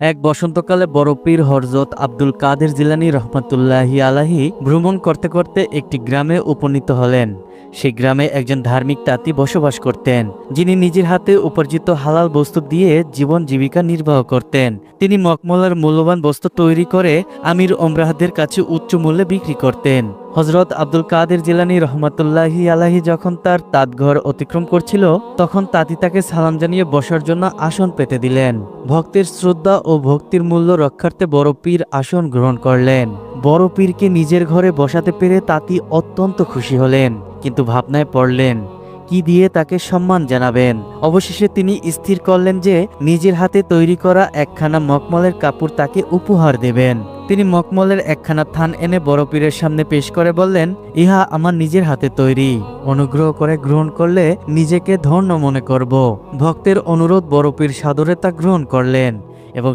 এক বসন্তকালে বড় পীর হযরত আব্দুল কাদের জিলানী রহমাতুল্লাহি আলাইহি ভ্রমণ করতে করতে একটি গ্রামে উপনীত হলেন। সেই গ্রামে একজন ধার্মিক তাঁতি বসবাস করতেন, যিনি নিজের হাতে উপার্জিত হালাল বস্তু দিয়ে জীবন জীবিকা নির্বাহ করতেন। তিনি মকমলের মূল্যবান বস্তু তৈরি করে আমির ওমরাহদের কাছে উচ্চ মূল্যে বিক্রি করতেন। হযরত আব্দুল কাদের জিলানী রহমাতুল্লাহি আলাইহি যখন তার তাঁতঘর অতিক্রম করছিল, তখন তাঁতি তাকে সালাম জানিয়ে বসার জন্য আসন পেতে দিলেন। ভক্তের শ্রদ্ধা ও ভক্তির মূল্য রক্ষার্থে বড় পীর আসন গ্রহণ করলেন। বড় পীরকে নিজের ঘরে বসাতে পেরে তাঁতি অত্যন্ত খুশি হলেন, কিন্তু ভাবনায় পড়লেন কি দিয়ে তাকে সম্মান জানাবেন। অবশেষে তিনি স্থির করলেন যে নিজের হাতে তৈরি করা একখানা মকমলের কাপড় তাকে উপহার দেবেন। তিনি মকমলের একখানা থান এনে বড় পীরের সামনে পেশ করে বললেন, ইহা আমার নিজের হাতে তৈরি, অনুগ্রহ করে গ্রহণ করলে নিজেকে ধন্য মনে করব। ভক্তের অনুরোধ বড় পীর সাদরে তা গ্রহণ করলেন এবং